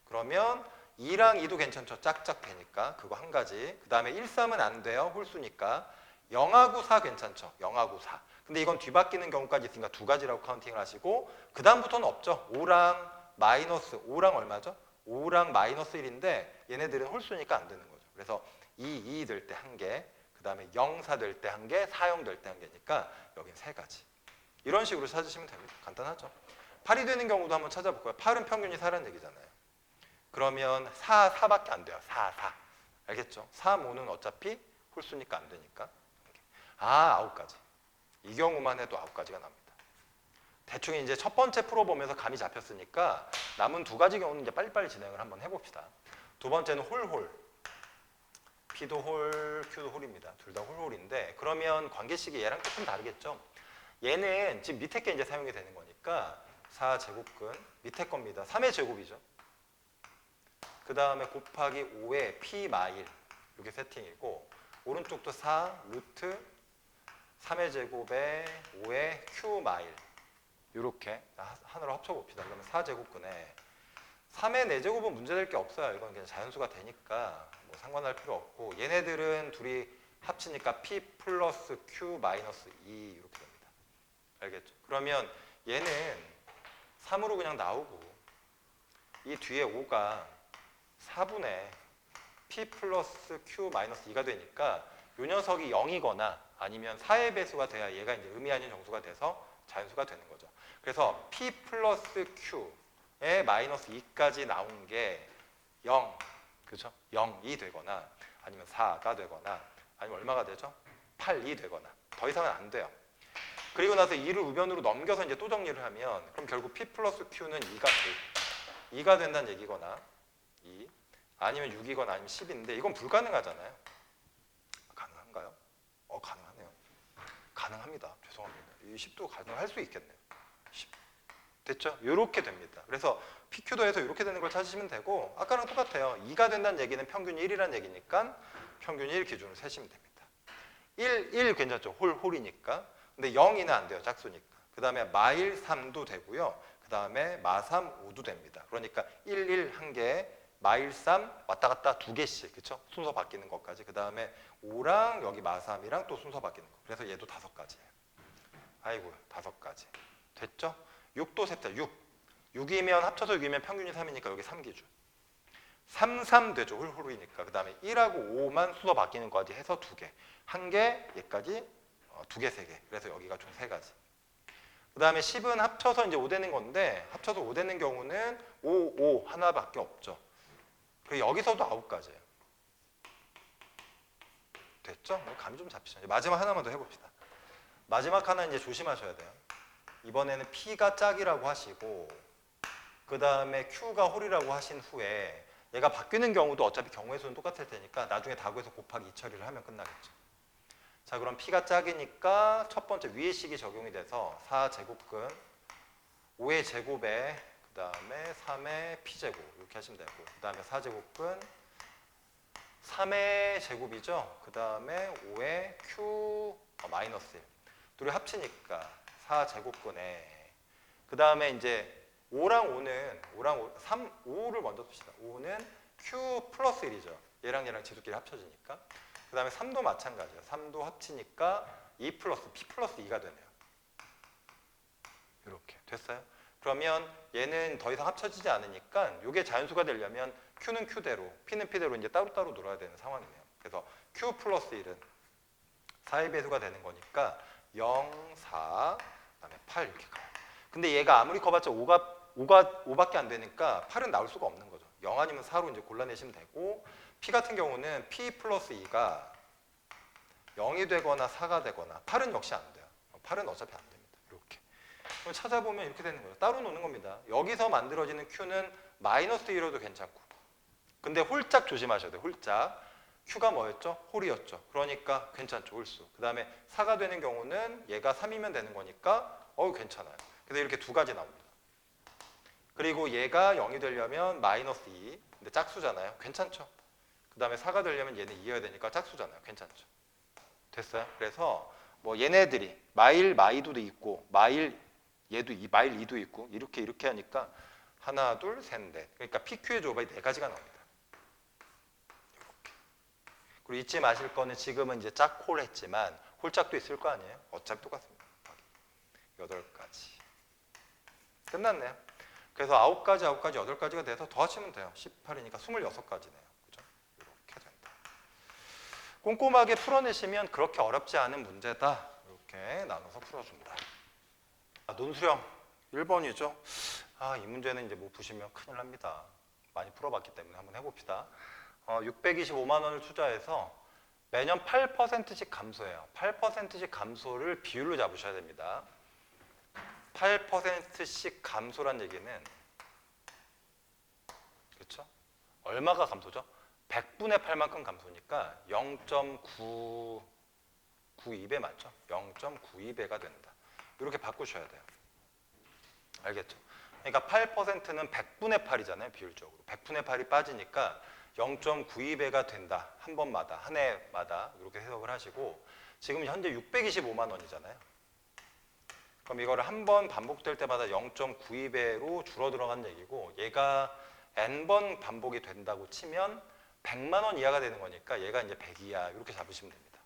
그러면 2랑 2도 괜찮죠. 짝짝 되니까 그거 한 가지. 그 다음에 1, 3은 안 돼요. 홀수니까 0하고 4 괜찮죠. 0하고 4. 근데 이건 뒤바뀌는 경우까지 있으니까 2가지라고 카운팅을 하시고 그 다음부터는 없죠. 5랑 마이너스 5랑 얼마죠? 5랑 마이너스 1인데 얘네들은 홀수니까 안 되는 거죠. 그래서 2 될 때 한 개, 그 다음에 0, 4 될 때 한 개, 4, 0 될 때 한 개니까 여긴 3가지. 이런 식으로 찾으시면 됩니다. 간단하죠. 8이 되는 경우도 한번 찾아볼까요? 8은 평균이 4라는 얘기잖아요. 그러면 4, 4밖에 안 돼요. 4, 4. 알겠죠? 4, 5는 어차피 홀수니까 안 되니까. 9가지. 이 경우만 해도 9가지가 납니다. 대충 이제 첫 번째 풀어보면서 감이 잡혔으니까 남은 두 가지 경우는 이제 빨리빨리 진행을 한번 해봅시다. 두 번째는 홀홀. P도 홀, Q도 홀입니다. 둘 다 홀홀인데 그러면 관계식이 얘랑 조금 다르겠죠? 얘는 지금 밑에 게 이제 사용이 되는 거니까 4제곱근 밑에 겁니다. 3의 제곱이죠. 그 다음에 곱하기 5의 P 마일 이렇게 세팅이고 오른쪽도 4 루트 3의 제곱에 5의 Q 마일 이렇게 하나로 합쳐봅시다. 그러면 4제곱근에 3의 4제곱은 문제될 게 없어요. 이건 그냥 자연수가 되니까 뭐 상관할 필요 없고 얘네들은 둘이 합치니까 P 플러스 Q 마이너스 2 이렇게 됩니다. 알겠죠? 그러면 얘는 3으로 그냥 나오고 이 뒤에 5가 4분의 P 플러스 Q 마이너스 2가 되니까 이 녀석이 0이거나 아니면 4의 배수가 돼야 얘가 이제 의미 아닌 정수가 돼서 자연수가 되는 거죠. 그래서 P 플러스 Q에 마이너스 2까지 나온 게 0, 그죠? 0이 되거나 아니면 4가 되거나 아니면 얼마가 되죠? 8이 되거나 더 이상은 안 돼요. 그리고 나서 2를 우변으로 넘겨서 이제 또 정리를 하면 그럼 결국 P 플러스 Q는 2가 된다는 얘기거나 2 아니면 6이거나 아니면 10인데 이건 불가능하잖아요. 가능한가요? 가능하네요. 가능합니다. 죄송합니다. 이 10도 가능할 수 있겠네요. 10. 됐죠? 이렇게 됩니다. 그래서 PQ도 해서 이렇게 되는 걸 찾으시면 되고 아까랑 똑같아요. 2가 된다는 얘기는 평균이 1이라는 얘기니까 평균이 1 기준으로 세시면 됩니다. 1 괜찮죠? 홀이니까. 근데 0이는 안 돼요. 짝수니까. 그 다음에 마일 3도 되고요. 그 다음에 마3 5도 됩니다. 그러니까 1 한 개, 마일 3 왔다 갔다 두 개씩, 그쵸? 순서 바뀌는 것까지. 그 다음에 5랑 여기 마3이랑 또 순서 바뀌는 거. 그래서 얘도 5가지예요. 아이고, 5가지. 됐죠? 6도 셉니다. 6. 6이면 합쳐서 6이면 평균이 3이니까 여기 3기준. 3, 3 되죠. 홀이니까. 그 다음에 1하고 5만 순서 바뀌는 거까지 해서 2개. 한 개, 얘까지 2개, 3개. 그래서 여기가 총 3가지. 그 다음에 10은 합쳐서 이제 5 되는 건데 합쳐서 5 되는 경우는 5 하나밖에 없죠. 그리고 여기서도 9가지예요. 됐죠? 감이 좀 잡히죠. 마지막 하나만 더 해봅시다. 마지막 하나는 이제 조심하셔야 돼요. 이번에는 P가 짝이라고 하시고 그 다음에 Q가 홀이라고 하신 후에 얘가 바뀌는 경우도 어차피 경우의 수는 똑같을 테니까 나중에 다구에서 곱하기 2 처리를 하면 끝나겠죠. 자, 그럼 P가 짝이니까 첫 번째 위의 식이 적용이 돼서 4제곱근 5의 제곱에 그 다음에 3의 P제곱 이렇게 하시면 되고 그 다음에 4제곱근 3의 제곱이죠. 그 다음에 5의 Q 마이너스 1 둘이 합치니까 4제곱근에 그 다음에 이제 5랑 5는 5를 먼저 둡시다. 5는 Q 플러스 1이죠. 얘랑 지수끼리 합쳐지니까. 그 다음에 3도 마찬가지예요. 3도 합치니까 2 플러스 P 플러스 2가 되네요. 이렇게 됐어요? 그러면 얘는 더 이상 합쳐지지 않으니까 이게 자연수가 되려면 Q는 Q대로, P는 P대로 이제 따로따로 놀아야 되는 상황이네요. 그래서 Q 플러스 1은 4의 배수가 되는 거니까 0, 4, 그다음에 8 이렇게 가요. 근데 얘가 아무리 커봤자 5밖에 안 되니까 8은 나올 수가 없는 거죠. 0 아니면 4로 이제 골라내시면 되고 P 같은 경우는 P 플러스 2가 0이 되거나 4가 되거나 8은 역시 안 돼요. 8은 어차피 안 됩니다. 이렇게. 그럼 찾아보면 이렇게 되는 거예요. 따로 노는 겁니다. 여기서 만들어지는 Q는 마이너스 1로도 괜찮고 근데 홀짝 조심하셔야 돼요. 홀짝. Q가 뭐였죠? 홀이었죠. 그러니까 괜찮죠. 홀수. 그 다음에 4가 되는 경우는 얘가 3이면 되는 거니까 괜찮아요. 그래서 이렇게 두 가지 나옵니다. 그리고 얘가 0이 되려면 마이너스 2. 근데 짝수잖아요. 괜찮죠. 그 다음에 4가 되려면 얘는 2여야 되니까 짝수잖아요. 괜찮죠. 됐어요? 그래서 뭐 얘네들이 마이도 있고 마일 2도 있고 이렇게 하니까 하나, 둘, 셋, 넷. 그러니까 PQ의 조합이 4가지가 나옵니다. 이렇게. 그리고 잊지 마실 거는 지금은 이제 짝홀 했지만 홀짝도 있을 거 아니에요? 어차피 똑같습니다. 8가지. 끝났네요. 그래서 9가지, 8가지가 돼서 더 하시면 돼요. 18이니까 26가지네요. 그죠? 이렇게 된다. 꼼꼼하게 풀어내시면 그렇게 어렵지 않은 문제다. 이렇게 나눠서 풀어줍니다. 논수령 1번이죠. 이 문제는 이제 못 푸시면 큰일 납니다. 많이 풀어봤기 때문에 한번 해봅시다. 625만 원을 투자해서 매년 8%씩 감소해요. 8%씩 감소를 비율로 잡으셔야 됩니다. 8%씩 감소란 얘기는 그렇죠? 얼마가 감소죠? 100분의 8만큼 감소니까 0.992배 맞죠? 0.92배가 된다. 이렇게 바꾸셔야 돼요. 알겠죠? 그러니까 8%는 100분의 8이잖아요. 비율적으로. 100분의 8이 빠지니까 0.92배가 된다. 한 번마다, 한 해마다 이렇게 해석을 하시고 지금 현재 625만 원이잖아요. 그럼 이거를 한 번 반복될 때마다 0.92배로 줄어들어간 얘기고 얘가 n번 반복이 된다고 치면 100만 원 이하가 되는 거니까 얘가 이제 100 이하 이렇게 잡으시면 됩니다.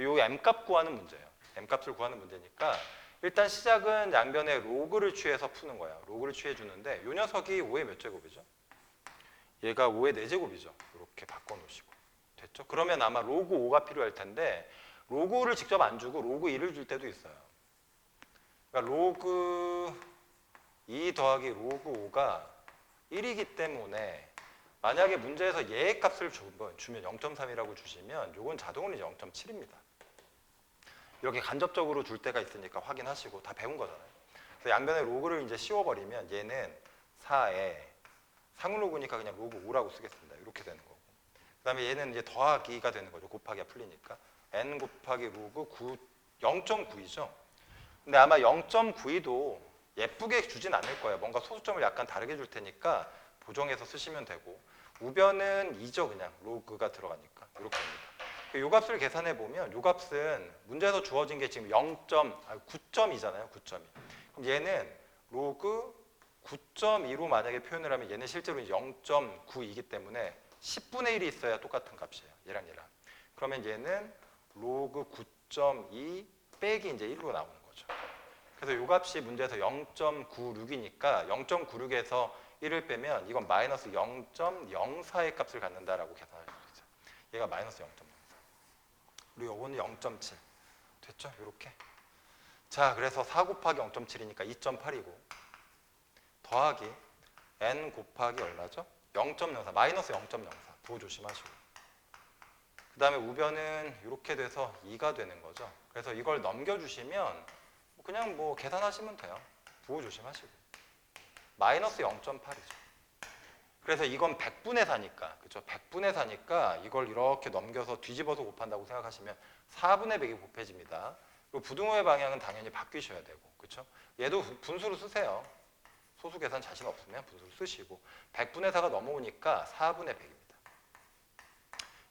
요 m값 구하는 문제예요. m값을 구하는 문제니까 일단 시작은 양변에 로그를 취해서 푸는 거야. 로그를 취해 주는데 요 녀석이 5의 몇 제곱이죠? 얘가 5의 4제곱이죠. 이렇게 바꿔 놓으시고. 됐죠? 그러면 아마 로그 5가 필요할 텐데 로그를 직접 안 주고 로그 2를 줄 때도 있어요. 그러니까 로그 2 더하기 로그 5가 1이기 때문에 만약에 문제에서 얘의 값을 주면 0.3이라고 주시면 이건 자동으로 이제 0.7입니다. 이렇게 간접적으로 줄 때가 있으니까 확인하시고 다 배운 거잖아요. 그래서 양변에 로그를 이제 씌워버리면 얘는 4에 상로그니까 그냥 로그 5라고 쓰겠습니다. 이렇게 되는 거고. 그 다음에 얘는 이제 더하기가 되는 거죠. 곱하기가 풀리니까. n 곱하기 로그 0.9이죠. 근데 아마 0.92도 예쁘게 주진 않을 거예요. 뭔가 소수점을 약간 다르게 줄 테니까 보정해서 쓰시면 되고 우변은 2죠. 그냥 로그가 들어가니까 이렇게 됩니다. 요 값을 계산해 보면 요 값은 문제에서 주어진 게 지금 9점이잖아요. 9점이. 그럼 얘는 로그 9.2로 만약에 표현을 하면 얘는 실제로 0.9이기 때문에 10분의 1이 있어야 똑같은 값이에요. 얘랑 얘랑. 그러면 얘는 로그 9.2 빼기 이제 1로 나오는 거죠. 그래서 요 값이 문제에서 0.96이니까 0.96에서 1을 빼면 이건 마이너스 0.04의 값을 갖는다라고 계산할 수 있어요. 얘가 마이너스 0.04. 그리고 요거는 0.7. 됐죠? 이렇게. 자, 그래서 4 곱하기 0.7이니까 2.8이고 더하기 n 곱하기 얼마죠? 0.04. 마이너스 0.04. 그거 조심하시고. 그 다음에 우변은 이렇게 돼서 2가 되는 거죠. 그래서 이걸 넘겨주시면 그냥 뭐 계산하시면 돼요. 부호 조심하시고. 마이너스 0.8이죠. 그래서 이건 100분의 4니까, 그렇죠? 100분의 4니까 이걸 이렇게 넘겨서 뒤집어서 곱한다고 생각하시면 4분의 100이 곱해집니다. 그리고 부등호의 방향은 당연히 바뀌셔야 되고, 그렇죠? 얘도 분수로 쓰세요. 소수 계산 자신 없으면 분수로 쓰시고 100분의 4가 넘어오니까 4분의 100입니다.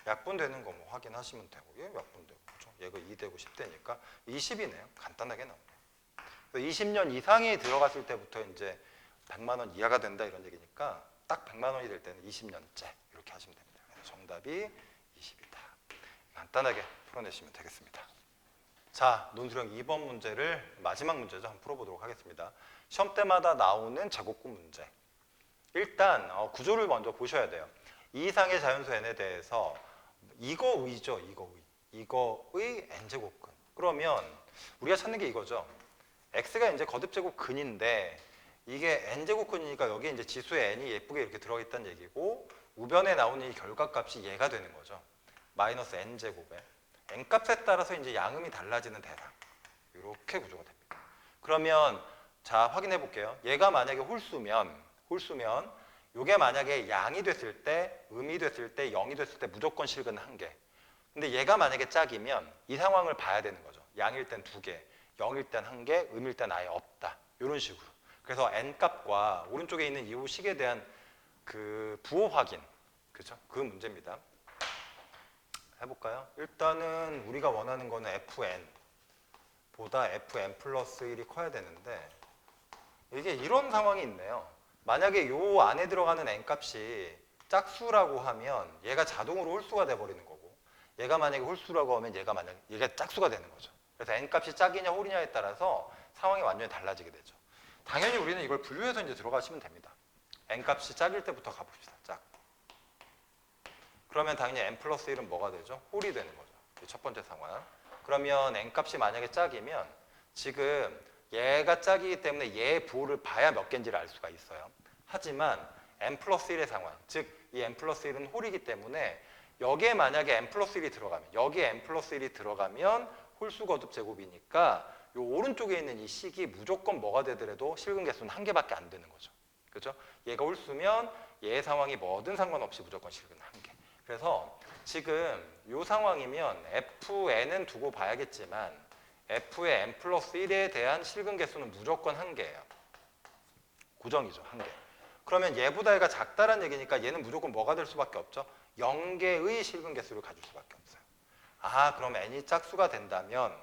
약분되는 거 뭐 확인하시면 되고 얘 약분되고, 그렇죠? 얘가 2 되고 10 되니까 20이네요. 간단하게 나오네요. 20년 이상이 들어갔을 때부터 이제 100만 원 이하가 된다 이런 얘기니까 딱 100만 원이 될 때는 20년째 이렇게 하시면 됩니다. 그래서 정답이 20이다. 간단하게 풀어내시면 되겠습니다. 자, 논술형 2번 문제를 마지막 문제죠. 한번 풀어보도록 하겠습니다. 시험 때마다 나오는 제곱근 문제. 일단 구조를 먼저 보셔야 돼요. 이 이상의 자연수 n에 대해서 이거의죠. 이거의 n제곱근. 그러면 우리가 찾는 게 이거죠. x가 이제 거듭제곱 근인데 이게 n제곱근이니까 여기에 이제 지수의 n이 예쁘게 이렇게 들어있다는 얘기고 우변에 나오는 이 결과값이 얘가 되는 거죠. 마이너스 n제곱에 n값에 따라서 이제 양음이 달라지는 대상. 이렇게 구조가 됩니다. 그러면 자, 확인해 볼게요. 얘가 만약에 홀수면 요게 만약에 양이 됐을 때, 음이 됐을 때, 0이 됐을 때 무조건 실근 1개. 근데 얘가 만약에 짝이면 이 상황을 봐야 되는 거죠. 양일 땐 2개, 0일 땐 1개, 음일 땐 아예 없다. 이런 식으로. 그래서 n값과 오른쪽에 있는 이 식에 대한 그 부호 확인, 그죠? 그 문제입니다. 해볼까요? 일단은 우리가 원하는 거는 fn보다 fn 플러스 1이 커야 되는데 이게 이런 상황이 있네요. 만약에 요 안에 들어가는 n값이 짝수라고 하면 얘가 자동으로 홀수가 돼버리는 거고 얘가 만약에 홀수라고 하면 얘가 짝수가 되는 거죠. 그래서 n값이 짝이냐 홀이냐에 따라서 상황이 완전히 달라지게 되죠. 당연히 우리는 이걸 분류해서 이제 들어가시면 됩니다. n값이 짝일 때부터 가봅시다. 짝. 그러면 당연히 n 플러스 1은 뭐가 되죠? 홀이 되는 거죠. 첫 번째 상황. 그러면 n값이 만약에 짝이면 지금 얘가 짝이기 때문에 얘의 부호를 봐야 몇 개인지를 알 수가 있어요. 하지만 n 플러스 1의 상황, 즉 이 n 플러스 1은 홀이기 때문에 여기에 만약에 n 플러스 1이 들어가면 여기에 n 플러스 1이 들어가면 홀수 거듭 제곱이니까 요 오른쪽에 있는 이 식이 무조건 뭐가 되더라도 실근 개수는 한 개밖에 안 되는 거죠. 그렇죠? 얘가 홀수면 얘의 상황이 뭐든 상관없이 무조건 실근 한 개. 그래서 지금 요 상황이면 FN은 두고 봐야겠지만 F의 n 플러스 1에 대한 실근 개수는 무조건 한 개예요. 고정이죠, 한 개. 그러면 얘보다 얘가 작다는 얘기니까 얘는 무조건 뭐가 될 수밖에 없죠? 0개의 실근 개수를 가질 수밖에 없어요. 아, 그럼 n이 짝수가 된다면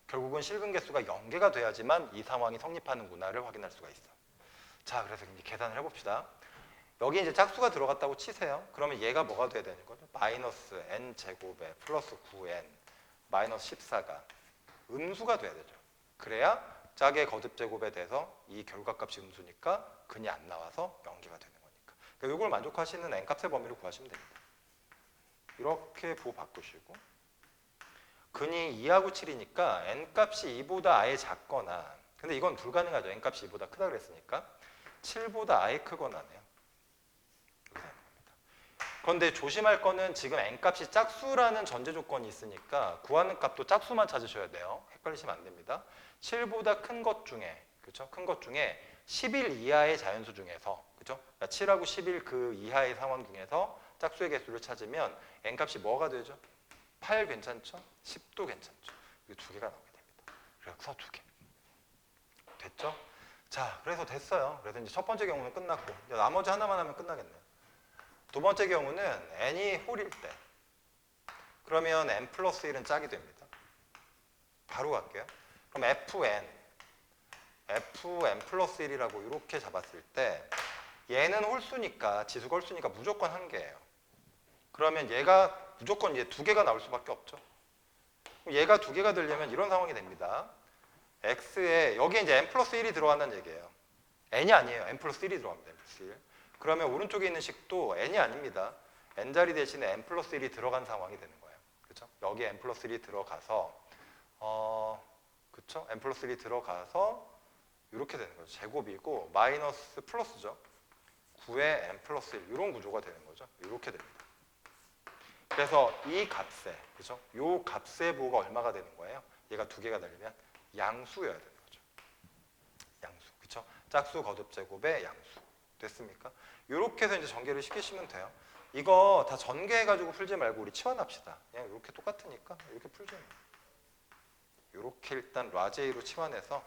결국은 실근 개수가 0개가 돼야지만 이 상황이 성립하는구나를 확인할 수가 있어요. 자, 그래서 이제 계산을 해봅시다. 여기 이제 짝수가 들어갔다고 치세요. 그러면 얘가 뭐가 돼야 되는 거죠? 마이너스 n 제곱에 플러스 9n 마이너스 14가 음수가 돼야 되죠. 그래야 짝의 거듭 제곱에 대해서 이 결과값이 음수니까 근이 안 나와서 0개가 되는 거니까. 그러니까 이걸 만족하시는 n값의 범위를 구하시면 됩니다. 이렇게 부호 바꾸시고 근이 2하고 7이니까 n값이 2보다 아예 작거나, 근데 이건 불가능하죠. n값이 2보다 크다 그랬으니까 7보다 아예 크거나네요. 그런데 조심할 거는 지금 n값이 짝수라는 전제 조건이 있으니까 구하는 값도 짝수만 찾으셔야 돼요. 헷갈리시면 안 됩니다. 7보다 큰 것 중에, 그렇죠? 큰 것 중에 10일 이하의 자연수 중에서, 그렇죠? 그러니까 7하고 10일 그 이하의 상황 중에서 짝수의 개수를 찾으면 n값이 뭐가 되죠? 8 괜찮죠? 10도 괜찮죠? 이 두 개가 나오게 됩니다. 그래서 두 개. 됐죠? 자, 그래서 됐어요. 그래서 이제 첫 번째 경우는 끝났고 이제 나머지 하나만 하면 끝나겠네요. 두 번째 경우는 n이 홀일 때, 그러면 n 플러스 1은 짝이 됩니다. 바로 갈게요. 그럼 fn 플러스 1이라고 이렇게 잡았을 때 얘는 홀수니까, 지수가 홀수니까 무조건 한 개예요. 그러면 얘가 무조건 이제 두 개가 나올 수밖에 없죠. 얘가 두 개가 되려면 이런 상황이 됩니다. x에 여기 이제 n 플러스 1이 들어간다는 얘기예요. n이 아니에요. n 플러스 1이 들어갑니다. n 플러스 1. 그러면 오른쪽에 있는 식도 n이 아닙니다. n자리 대신에 n 플러스 1이 들어간 상황이 되는 거예요. 그렇죠? 여기 n 플러스 1이 들어가서 그렇죠? n 플러스 1이 들어가서 이렇게 되는 거죠. 제곱이고 마이너스 플러스죠. 9에 n 플러스 1 이런 구조가 되는 거죠. 이렇게 됩니다. 그래서 이 값에, 그렇죠? 요 값의 부호가 얼마가 되는 거예요? 얘가 두 개가 되려면 양수여야 되는 거죠. 양수, 그렇죠? 짝수 거듭 제곱의 양수. 됐습니까? 이렇게 해서 이제 전개를 시키시면 돼요. 이거 다 전개해가지고 풀지 말고 우리 치환합시다. 그냥 이렇게 똑같으니까 이렇게 풀죠. 이렇게 일단 라제이로 치환해서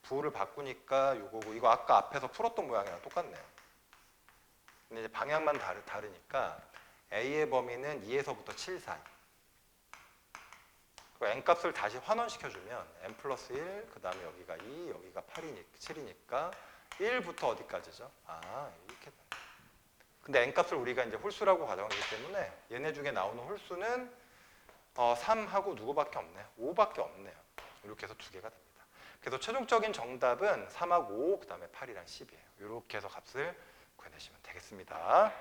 부호를 바꾸니까 요거고, 이거 아까 앞에서 풀었던 모양이랑 똑같네요. 근데 이제 방향만 다르니까 A의 범위는 2에서부터 7 사이. n값을 다시 환원시켜주면 n 플러스 1, 그 다음에 여기가 2, 여기가 8이니까, 7이니까 1부터 어디까지죠? 아, 이렇게 되네. 근데 n값을 우리가 이제 홀수라고 가정하기 때문에 얘네 중에 나오는 홀수는 3하고 누구밖에 없네요. 5밖에 없네요. 이렇게 해서 두 개가 됩니다. 그래서 최종적인 정답은 3하고 5, 그 다음에 8이랑 10이에요. 이렇게 해서 값을 구해내시면 되겠습니다.